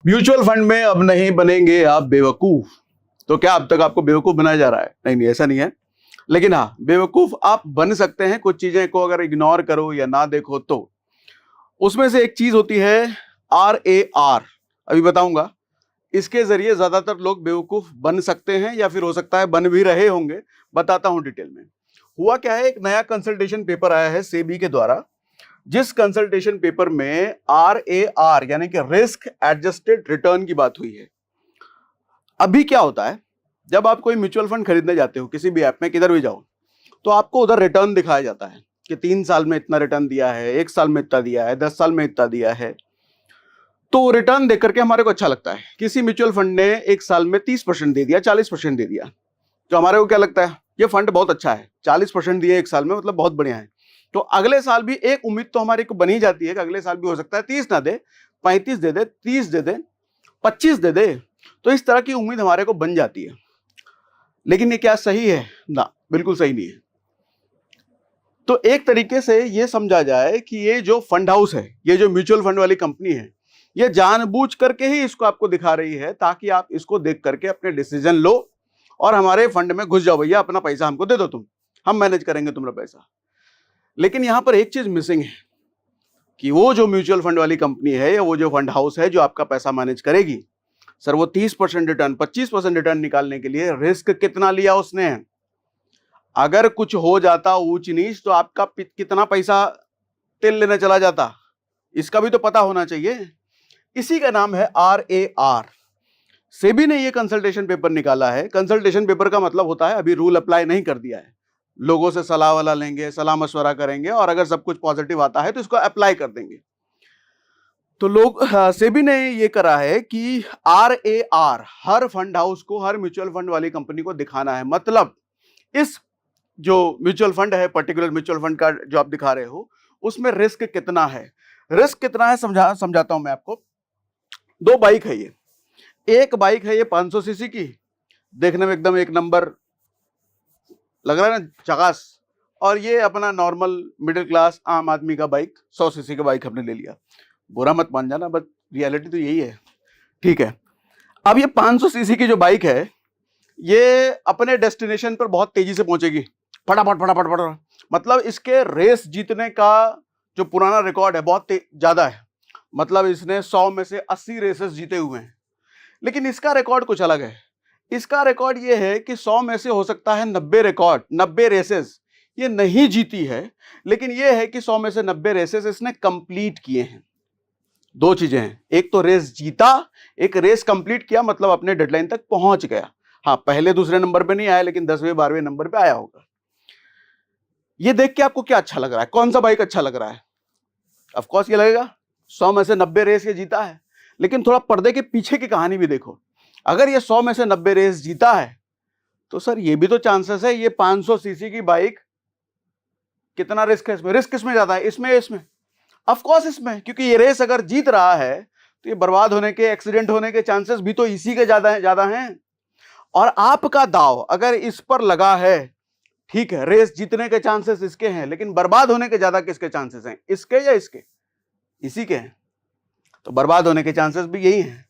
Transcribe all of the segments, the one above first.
Mutual fund में अब नहीं बनेंगे आप बेवकूफ। तो क्या अब तक आपको बेवकूफ बनाया जा रहा है? नहीं नहीं, ऐसा नहीं है। लेकिन हाँ, बेवकूफ आप बन सकते हैं कुछ चीजें को अगर इग्नोर करो या ना देखो तो। उसमें से एक चीज होती है RAR, अभी बताऊंगा। इसके जरिए ज्यादातर लोग बेवकूफ बन सकते हैं या फिर हो सकता है बन भी रहे होंगे। बताता हूं डिटेल में। हुआ क्या है, एक नया कंसल्टेशन पेपर आया है सेबी के द्वारा, जिस कंसल्टेशन पेपर में RAR यानी कि रिस्क एडजस्टेड रिटर्न की बात हुई है। अभी क्या होता है, जब आप कोई म्यूचुअल फंड खरीदने जाते हो किसी भी ऐप में, किधर भी जाओ, तो आपको उधर रिटर्न दिखाया जाता है कि 3 साल में इतना रिटर्न दिया है, 1 साल में इतना दिया है, 10 साल में इतना दिया है। तो रिटर्न देख करके हमारे को अच्छा लगता है। किसी म्यूचुअल फंड ने 1 साल में 30% दे दिया, 40% दे दिया, तो हमारे को क्या लगता है, ये फंड बहुत अच्छा है, 40% दिए 1 साल में, मतलब बहुत बढ़िया है। तो अगले साल भी एक उम्मीद तो हमारी को बनी जाती है कि अगले साल भी हो सकता है 30 ना दे, 35 दे दे, 30 दे दे, 25 दे दे। तो इस तरह की उम्मीद हमारे को बन जाती है। लेकिन ये क्या सही है? ना, बिल्कुल सही नहीं है। तो एक तरीके से ये समझा जाए कि ये जो फंड हाउस है, ये जो म्यूचुअल फंड वाली कंपनी है, ये जानबूझ करके ही इसको आपको दिखा रही है ताकि आप इसको देख करके अपने डिसीजन लो और हमारे फंड में घुस जाओ, भैया अपना पैसा हमको दे दो, तुम, हम मैनेज करेंगे तुम्हारा पैसा। लेकिन यहां पर एक चीज मिसिंग है कि वो जो म्यूचुअल फंड वाली कंपनी है या वो जो फंड हाउस है जो आपका पैसा मैनेज करेगी, सर वो 30% रिटर्न, 25% रिटर्न निकालने के लिए रिस्क कितना लिया उसने? अगर कुछ हो जाता ऊंच नीच तो आपका कितना पैसा तेल लेने चला जाता, इसका भी तो पता होना चाहिए। इसी का नाम है RAR। सेबी ने ये कंसल्टेशन पेपर निकाला है। कंसल्टेशन पेपर का मतलब होता है अभी रूल अप्लाई नहीं कर दिया है, लोगों से सलाह वाला लेंगे, सलाह मशवरा करेंगे और अगर सब कुछ पॉजिटिव आता है तो इसको अप्लाई कर देंगे। तो लोग सेबी ने ये करा है कि RAR हर फंड हाउस को, हर म्यूचुअल फंड वाली कंपनी को दिखाना है। मतलब इस जो म्यूचुअल फंड है, पर्टिकुलर म्यूचुअल फंड का जो आप दिखा रहे हो, उसमें रिस्क कितना है। रिस्क कितना है समझाता हूं मैं आपको। 2 बाइक है ये। एक बाइक है ये 500 सीसी की, देखने में एकदम एक नंबर लग रहा है ना, चकास। और ये अपना नॉर्मल मिडिल क्लास आम आदमी का बाइक, 100 सीसी का बाइक हमने ले लिया। बुरा मत मान जाना, बट रियलिटी तो यही है, ठीक है। अब ये 500 सीसी की जो बाइक है, ये अपने डेस्टिनेशन पर बहुत तेजी से पहुंचेगी, फटाफट फटाफट फटाफट। मतलब इसके रेस जीतने का जो पुराना रिकॉर्ड है बहुत ज्यादा है। मतलब इसने 100 में से 80 रेसेस जीते हुए हैं। लेकिन इसका रिकॉर्ड कुछ अलग है। इसका रिकॉर्ड ये है कि 100 में से हो सकता है 90 रेसेस ये नहीं जीती है, लेकिन ये है कि 100 में से 90 रेसेस इसने कंप्लीट किए हैं। 2 चीजें हैं, एक तो रेस जीता, एक रेस कंप्लीट किया, मतलब अपने डेडलाइन तक पहुंच गया। हाँ, पहले दूसरे नंबर पे नहीं आया, लेकिन 10वें 12वें नंबर पे आया होगा। ये देख के आपको क्या अच्छा लग रहा है? कौन सा बाइक अच्छा लग रहा है? ऑफ कोर्स ये लगेगा 100 में से 90 रेस ये जीता है। लेकिन थोड़ा पर्दे के पीछे की कहानी भी देखो। अगर ये 100 में से 90 रेस जीता है तो सर ये भी तो चांसेस है ये 500 सीसी की बाइक, कितना रिस्क है इसमें? रिस्क किसमें ज्यादा है, इसमें? इसमें ऑफ कोर्स इसमें, क्योंकि ये रेस अगर जीत रहा है तो ये बर्बाद होने के, एक्सीडेंट होने के चांसेस भी तो इसी के ज्यादा हैं। और आपका दाव अगर इस पर लगा है, ठीक है, रेस जीतने के चांसेस इसके हैं, लेकिन बर्बाद होने के ज्यादा किसके चांसेस हैं? इसके या इसके? इसी के हैं। तो बर्बाद होने के चांसेस भी यही हैं।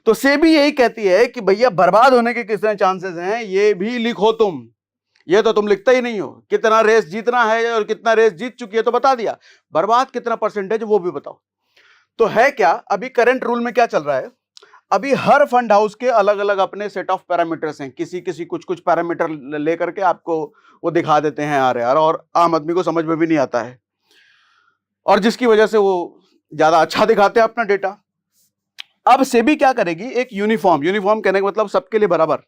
तो सेबी यही कहती है कि भैया बर्बाद होने के कितने चांसेस हैं ये भी लिखो तुम। ये तो तुम लिखते ही नहीं हो। कितना रेस जीतना है और कितना रेस जीत चुकी है तो बता दिया, बर्बाद कितना परसेंटेज वो भी बताओ। तो है क्या, अभी करंट रूल में क्या चल रहा है, अभी हर फंड हाउस के अलग अलग अपने सेट ऑफ पैरामीटर्स हैं। किसी कुछ पैरामीटर लेकर के आपको वो दिखा देते हैं RAR, और आम आदमी को समझ में भी नहीं आता है, और जिसकी वजह से वो ज्यादा अच्छा दिखाते हैं अपना डेटा। अब सेबी क्या करेगी, एक यूनिफॉर्म कहने का मतलब सबके लिए बराबर,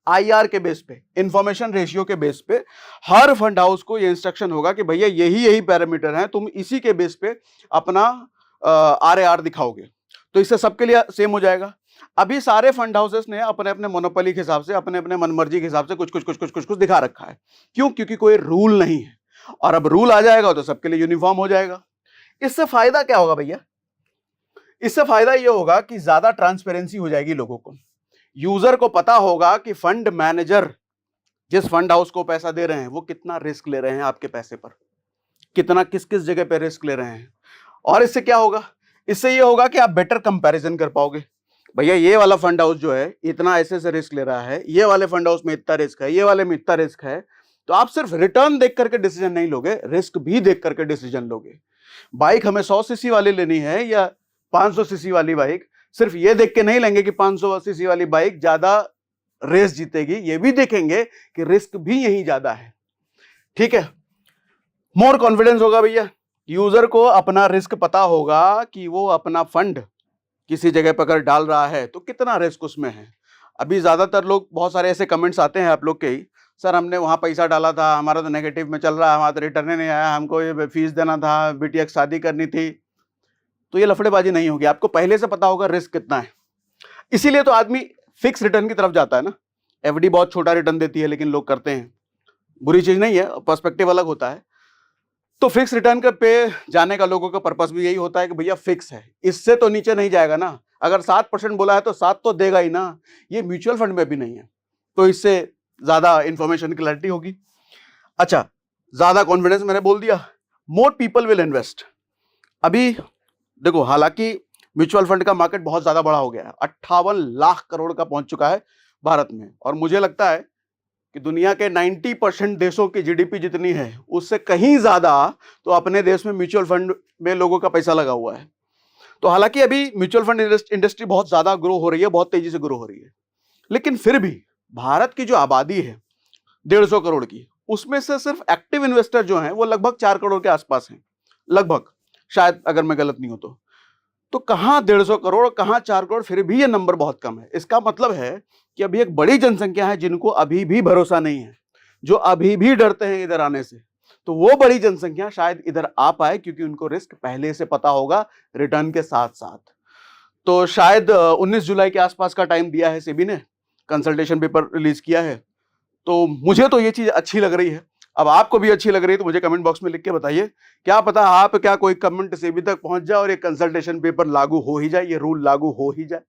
IR के बेस पे, इंफॉर्मेशन रेशियो के बेस पे हर फंड हाउस को ये इंस्ट्रक्शन होगा कि भैया यही पैरामीटर हैं, तुम इसी के बेस पे अपना RAR दिखाओगे। तो इससे सबके लिए सेम हो जाएगा। अभी सारे फंड हाउसेस ने अपने अपने मोनोपोली के हिसाब से, अपने अपने मनमर्जी के हिसाब से कुछ दिखा रखा है। क्यों? क्योंकि कोई रूल नहीं है, और अब रूल आ जाएगा तो सबके लिए यूनिफॉर्म हो जाएगा। इससे फायदा क्या होगा भैया? इससे फायदा यह होगा कि ज्यादा ट्रांसपेरेंसी हो जाएगी लोगों को। यूजर को पता होगा कि फंड मैनेजर जिस फंड हाउस को पैसा दे रहे हैं वो कितना रिस्क ले रहे हैं आपके पैसे पर, कितना किस किस जगह पे रिस्क ले रहे हैं। और इससे क्या होगा, इससे ये होगा कि आप बेटर कंपैरिजन कर पाओगे भैया ये वाला फंड हाउस जो है इतना ऐसे से रिस्क ले रहा है, ये वाले फंड हाउस में इतना रिस्क है, ये वाले में इतना रिस्क है, तो आप सिर्फ रिटर्न देख करके डिसीजन नहीं लोगे, रिस्क भी देख करके डिसीजन लोगे। बाइक हमें 100 सीसी वाली लेनी है या 500 सीसी वाली बाइक, सिर्फ ये देख के नहीं लेंगे कि 500 सीसी वाली बाइक ज्यादा रेस जीतेगी, ये भी देखेंगे कि रिस्क भी यही ज्यादा है। ठीक है, मोर कॉन्फिडेंस होगा भैया, यूजर को अपना रिस्क पता होगा कि वो अपना फंड किसी जगह पर अगर डाल रहा है तो कितना रिस्क उसमें है। अभी ज्यादातर लोग, बहुत सारे ऐसे कमेंट्स आते हैं आप लोग के ही, सर हमने वहाँ पैसा डाला था, हमारा तो नेगेटिव में चल रहा है, हमारा तो रिटर्न ही नहीं आया, हमको ये फीस देना था, बिटिया की शादी करनी थी। तो ये लफड़ेबाजी नहीं होगी, आपको पहले से पता होगा रिस्क कितना है। इसीलिए तो आदमी फिक्स रिटर्न की तरफ जाता है ना। एफडी बहुत छोटा रिटर्न देती है लेकिन लोग करते हैं, बुरी चीज नहीं है, पर्सपेक्टिव अलग होता है। तो फिक्स रिटर्न के पे जाने का लोगों का पर्पस भी यही होता है कि भैया फिक्स है, इससे तो नीचे नहीं जाएगा ना, अगर 7% बोला है तो 7 तो देगा ही ना। ये म्यूचुअल फंड में भी नहीं है, तो इससे ज्यादा इंफॉर्मेशन क्लैरिटी होगी। अच्छा, ज्यादा कॉन्फिडेंस मैंने बोल दिया, मोर पीपल विल इन्वेस्ट। अभी देखो, हालांकि म्यूचुअल फंड का मार्केट बहुत ज्यादा बड़ा हो गया है, 58 लाख करोड़ का पहुंच चुका है भारत में, और मुझे लगता है कि दुनिया के 90% देशों की जीडीपी जितनी है उससे कहीं ज्यादा तो अपने देश में म्यूचुअल फंड में लोगों का पैसा लगा हुआ है। तो हालांकि अभी म्यूचुअल फंड इंडस्ट्री बहुत ज्यादा ग्रो हो रही है, बहुत तेजी से ग्रो हो रही है, लेकिन फिर भी भारत की जो आबादी है 150 करोड़ की, उसमें से सिर्फ एक्टिव इन्वेस्टर जो हैं वो लगभग 4 करोड़ के आसपास हैं, लगभग, शायद अगर मैं गलत नहीं हूं तो कहां 150 करोड़, कहां 4 करोड़, फिर भी ये नंबर बहुत कम है। इसका मतलब है कि अभी एक बड़ी जनसंख्या है जिनको अभी भी भरोसा नहीं है, जो अभी भी डरते हैं इधर आने से। तो वो बड़ी जनसंख्या शायद इधर आ पाए क्योंकि उनको रिस्क पहले से पता होगा रिटर्न के साथ साथ। तो शायद 19 जुलाई के आसपास का टाइम दिया है सेबी ने, कंसल्टेशन पेपर रिलीज किया है। तो मुझे तो ये चीज अच्छी लग रही है। अब आपको भी अच्छी लग रही है तो मुझे कमेंट बॉक्स में लिख के बताइए, क्या पता आप क्या कोई कमेंट सेबी तक पहुंच जाए और ये कंसल्टेशन पेपर लागू हो ही जाए, ये रूल लागू हो ही जाए।